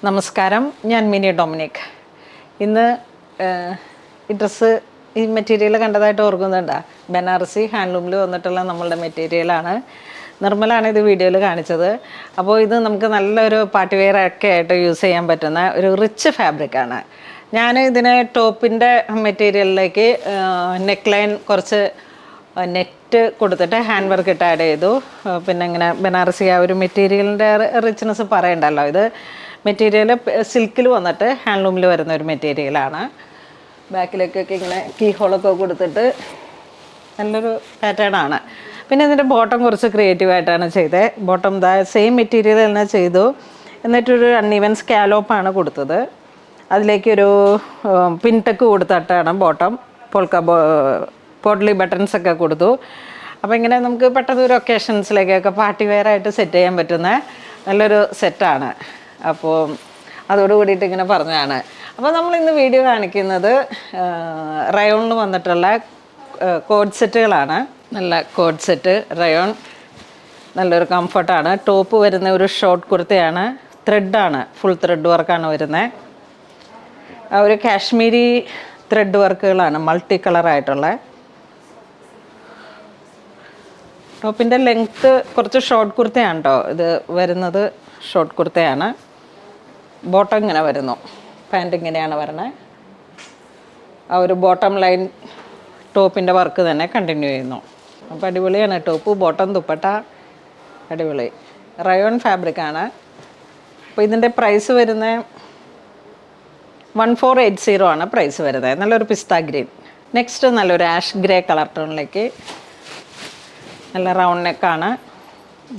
നമസ്കാരം, ഞാൻ mini Dominic. ഇന്ന് ഈ ഡ്രസ്സ് ഈ മെറ്റീരിയൽ കണ്ടതായിട്ട് ഓർക്കുന്നുണ്ടോ? ബനാറസി ഹാൻഡ്ലൂമിൽ വന്നിട്ടുള്ള നമ്മളുടെ മെറ്റീരിയലാണ്. നിർമ്മലാണ് ഇത് വീഡിയോയിൽ കാണിച്ചത്. അപ്പോൾ ഇത് നമുക്ക് നല്ലൊരു പാർട്ടി വെയർ ഒക്കെ ആയിട്ട് യൂസ് ചെയ്യാൻ പറ്റുന്ന ഒരു റിച്ച് ഫാബ്രിക്കാണ്. ഞാൻ ഇതിന് ടോപ്പിൻ്റെ മെറ്റീരിയലിലേക്ക് നെക്ക് ലൈൻ കുറച്ച് നെറ്റ് കൊടുത്തിട്ട് ഹാൻഡ് വർക്ക് ഇട്ട് ആഡ് ചെയ്തു. പിന്നെ ഇങ്ങനെ ബനാറസി ആ ഒരു മെറ്റീരിയലിൻ്റെ റിച്ച്നെസ് പറയണ്ടല്ലോ. ഇത് മെറ്റീരിയൽ സിൽക്കിൽ വന്നിട്ട് ഹാൻഡ്ലൂമിൽ വരുന്ന ഒരു മെറ്റീരിയലാണ്. ബാക്കിലേക്കൊക്കെ ഇങ്ങനെ കീ ഹോളൊക്കെ കൊടുത്തിട്ട് നല്ലൊരു പാറ്റേൺ ആണ്. പിന്നെ ഇതിൻ്റെ ബോട്ടം കുറച്ച് ക്രിയേറ്റീവായിട്ടാണ് ചെയ്തത്. ബോട്ടം സെയിം മെറ്റീരിയൽ തന്നെ ചെയ്തു. എന്നിട്ടൊരു അൺഈവൻ സ്കാലോപ്പാണ് കൊടുത്തത്. അതിലേക്കൊരു പിൻടെക്ക് കൊടുത്തിട്ടാണ് ബോട്ടം പോട്ട്ലി ബട്ടൺസൊക്കെ കൊടുത്തു. അപ്പോൾ ഇങ്ങനെ നമുക്ക് പെട്ടെന്ന് ഒരു ഒക്കേഷൻസിലേക്കൊക്കെ പാർട്ടി വെയർ ആയിട്ട് സെറ്റ് ചെയ്യാൻ പറ്റുന്ന നല്ലൊരു സെറ്റാണ്. അപ്പോൾ അതോട് കൂടിയിട്ട് ഇങ്ങനെ പറഞ്ഞതാണ്. അപ്പോൾ നമ്മൾ ഇന്ന് വീഡിയോ കാണിക്കുന്നത് റയോണിൽ വന്നിട്ടുള്ള കോഡ് സെറ്റുകളാണ്. നല്ല കോഡ് സെറ്റ് റയോൺ, നല്ലൊരു കംഫർട്ടാണ്. ടോപ്പ് വരുന്ന ഒരു ഷോർട്ട് കുർത്തയാണ്. ത്രെഡാണ്, ഫുൾ ത്രെഡ് വർക്കാണ് വരുന്നത്. ഒരു കാശ്മീരി ത്രെഡ് വർക്കുകളാണ്, മൾട്ടി കളറായിട്ടുള്ള. ടോപ്പിൻ്റെ ലെങ്ത്ത് കുറച്ച് ഷോർട്ട് കുർത്തയാണ് കേട്ടോ. ഇത് വരുന്നത് ഷോർട്ട് കുർത്തയാണ്. ബോട്ടം ഇങ്ങനെ വരുന്നു, പാൻറ്റ് ഇങ്ങനെയാണ് വരണത്. ആ ഒരു ബോട്ടം ലൈൻ ടോപ്പിൻ്റെ വർക്ക് തന്നെ കണ്ടിന്യൂ ചെയ്യുന്നു. അപ്പോൾ അടിപൊളിയാണ് ടോപ്പ്, ബോട്ടം, ദുപ്പട്ട അടിപൊളി. റയോൺ ഫാബ്രിക്കാണ്. അപ്പോൾ ഇതിൻ്റെ പ്രൈസ് വരുന്നത് 1480 ആണ് പ്രൈസ് വരുന്നത്. നല്ലൊരു പിസ്ത ഗ്രീൻ. നെക്സ്റ്റ് നല്ലൊരു ആഷ് ഗ്രേ കളർ ടോണിലേക്ക് നല്ല റൗണ്ട് നെക്കാണ്.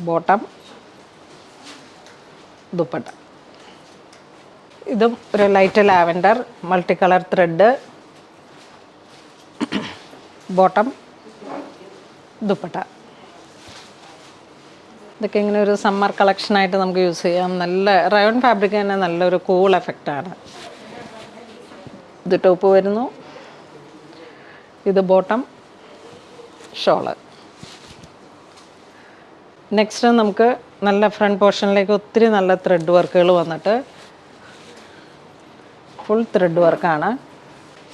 ബോട്ടം, ദുപ്പട്ട. ഇതും ഒരു light lavender multi colour thread, bottom, dupatta. ഇതൊക്കെ ഇങ്ങനെ ഒരു സമ്മർ കളക്ഷനായിട്ട് നമുക്ക് യൂസ് ചെയ്യാം. നല്ല റയോൺ ഫാബ്രിക് തന്നെ നല്ലൊരു കൂൾ എഫക്റ്റാണ്. ഇത് ടോപ്പ് വരുന്നു, ഇത് ബോട്ടം, ഷോള്. നെക്സ്റ്റ് നമുക്ക് നല്ല ഫ്രണ്ട് പോർഷനിലേക്ക് ഒത്തിരി നല്ല ത്രെഡ് വർക്കുകൾ വന്നിട്ട് ഫുൾ ത്രെഡ് വർക്കാണ്.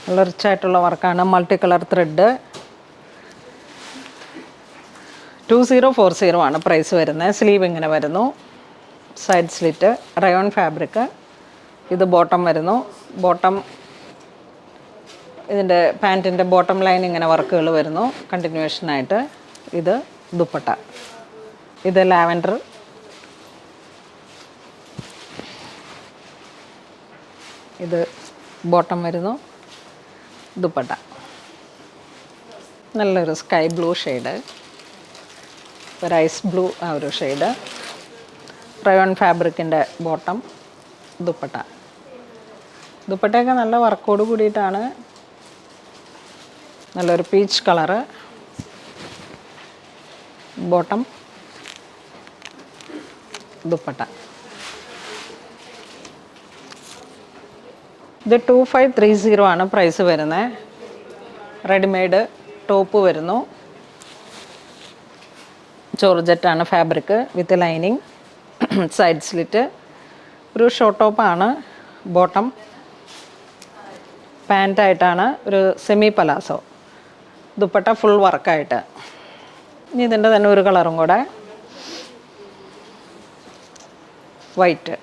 നല്ല റിച്ചായിട്ടുള്ള വർക്കാണ്. Multi colour thread. 2040 ആണ് പ്രൈസ് വരുന്നത്. സ്ലീവ് ഇങ്ങനെ വരുന്നു, സൈഡ് സ്ലിറ്റ്, റയോൺ ഫാബ്രിക്. ഇത് ബോട്ടം വരുന്നു. ബോട്ടം ഇതിൻ്റെ പാൻറ്റിൻ്റെ ബോട്ടം ലൈൻ ഇങ്ങനെ വർക്കുകൾ വരുന്നു കണ്ടിന്യൂഷനായിട്ട്. ഇത് ദുപ്പട്ട. ഇത് ലാവൻഡർ. ഇത് ബോട്ടം വരുന്നു, ദുപ്പട്ട. നല്ലൊരു സ്കൈ ബ്ലൂ ഷെയ്ഡ്, ഒരു ഐസ് ബ്ലൂ ആ ഒരു ഷെയ്ഡ്. റയോൺ ഫാബ്രിക്കിൻ്റെ ബോട്ടം, ദുപ്പട്ട. ദുപ്പട്ടയൊക്കെ നല്ല വർക്കോട് കൂടിയിട്ടാണ്. നല്ലൊരു പീച്ച് കളറ്. ബോട്ടം, ദുപ്പട്ട. ഇത് 2530 ആണ് പ്രൈസ് വരുന്നത്. റെഡിമെയ്ഡ് ടോപ്പ് വരുന്നു. ജോർജറ്റാണ് fabric with lining, side slit. ഒരു ഷോർട്ട് ടോപ്പാണ്. ബോട്ടം പാൻറ്റായിട്ടാണ്, ഒരു സെമി പലാസോ. ദുപ്പട്ട ഫുൾ വർക്കായിട്ട്. ഇനി ഇതിൻ്റെ തന്നെ ഒരു കളറും കൂടെ, വൈറ്റ്.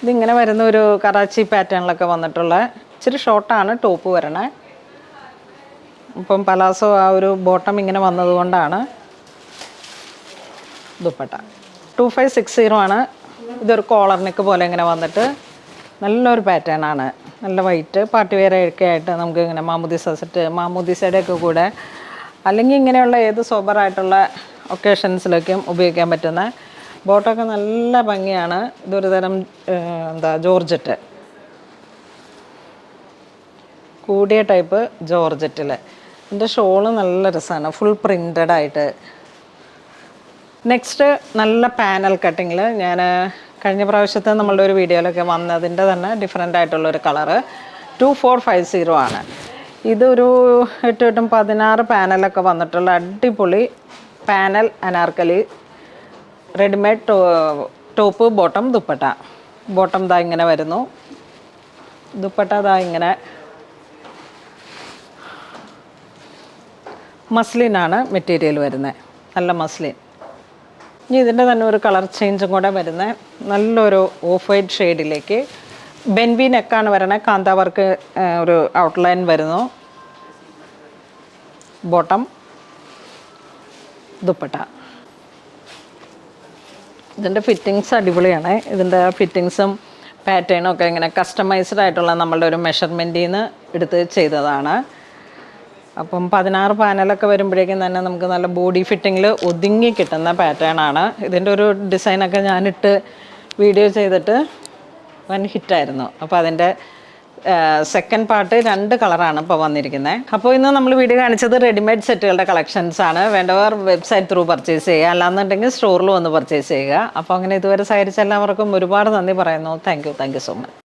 ഇതിങ്ങനെ വരുന്ന ഒരു കറാച്ചി പാറ്റേണിലൊക്കെ വന്നിട്ടുള്ള ഇച്ചിരി ഷോർട്ടാണ് ടോപ്പ് വരണേ. ഇപ്പം പലാസോ ആ ഒരു ബോട്ടം ഇങ്ങനെ വന്നതുകൊണ്ടാണ്. ദുപ്പട്ട 2560 ആണ്. ഇതൊരു കോളർ നെക്ക് പോലെ ഇങ്ങനെ വന്നിട്ട് നല്ലൊരു പാറ്റേൺ ആണ്. നല്ല വൈറ്റ് പാർട്ടി വെയർ ഒക്കെ ആയിട്ട് നമുക്ക് ഇങ്ങനെ മാമോദിസ സെറ്റ്, മാമോദിസയുടെ ഒക്കെ കൂടെ, അല്ലെങ്കിൽ ഇങ്ങനെയുള്ള ഏത് സോബറായിട്ടുള്ള ഒക്കേഷൻസിലേക്കും ഉപയോഗിക്കാൻ പറ്റുന്ന. ബോട്ടമൊക്കെ നല്ല ഭംഗിയാണ്. ഇതൊരു തരം ജോർജറ്റ്, കൂടിയ ടൈപ്പ് ജോർജറ്റിൽ. ഇതിൻ്റെ ഷോള് നല്ല രസമാണ്, ഫുൾ പ്രിൻറ്റഡ് ആയിട്ട്. നെക്സ്റ്റ് നല്ല പാനൽ കട്ടിങ്ങിൽ, ഞാൻ കഴിഞ്ഞ പ്രാവശ്യത്തെ നമ്മളുടെ ഒരു വീഡിയോയിലൊക്കെ വന്നതിൻ്റെ തന്നെ ഡിഫറെൻ്റ് ആയിട്ടുള്ളൊരു കളറ്. 2450 ആണ്. ഇതൊരു 8-16 പാനലൊക്കെ വന്നിട്ടുള്ള അടിപൊളി panel Anarkali readymade top, bottom, dupatta. Bottom ദാ ഇങ്ങനെ വരുന്നു. ദുപ്പട്ട ദാ ഇങ്ങനെ മസ്ലിനാണ് മെറ്റീരിയൽ വരുന്നത്, നല്ല മസ്ലിൻ. ഇനി ഇതിൻ്റെ തന്നെ ഒരു കളർ ചേഞ്ചും കൂടെ വരുന്നത്, നല്ലൊരു ഓഫ് വൈറ്റ് ഷെയ്ഡിലേക്ക്. ബെൻവി നെക്കാണ് വരണത്, കാന്ത വർക്ക് ഒരു ഔട്ട്ലൈൻ വരുന്നു. ബോട്ടം, ദുപ്പട്ട. ഇതിൻ്റെ ഫിറ്റിങ്സ് അടിപൊളിയാണ്. ഇതിൻ്റെ ഫിറ്റിങ്സും പാറ്റേണും ഒക്കെ ഇങ്ങനെ കസ്റ്റമൈസ്ഡ് ആയിട്ടുള്ള നമ്മളുടെ ഒരു മെഷർമെൻറ്റിൽ നിന്ന് എടുത്ത് ചെയ്തതാണ്. അപ്പം 16 പാനലൊക്കെ വരുമ്പോഴേക്കും തന്നെ നമുക്ക് നല്ല ബോഡി ഫിറ്റിങ്ങിൽ ഒതുങ്ങി കിട്ടുന്ന പാറ്റേൺ ആണ്. ഇതിൻ്റെ ഒരു ഡിസൈനൊക്കെ ഞാനിട്ട് വീഡിയോ ചെയ്തിട്ട് വൻ ഹിറ്റായിരുന്നു. അപ്പോൾ അതിൻ്റെ സെക്കൻഡ് പാർട്ട് 2 കളറാണ് ഇപ്പോൾ വന്നിരിക്കുന്നത്. അപ്പോൾ ഇന്ന് നമ്മൾ വീഡിയോ കാണിച്ചത് റെഡിമെയ്ഡ് സെറ്റുകളുടെ കളക്ഷൻസ് ആണ്. വേണ്ടവർ വെബ്സൈറ്റ് ത്രൂ പർച്ചേസ് ചെയ്യുക, അല്ലാന്നുണ്ടെങ്കിൽ സ്റ്റോറിൽ വന്ന് പർച്ചേസ് ചെയ്യുക. അപ്പോൾ അങ്ങനെ ഇതുവരെ സഹകരിച്ച എല്ലാവർക്കും ഒരുപാട് നന്ദി പറയുന്നു. Thank you so much.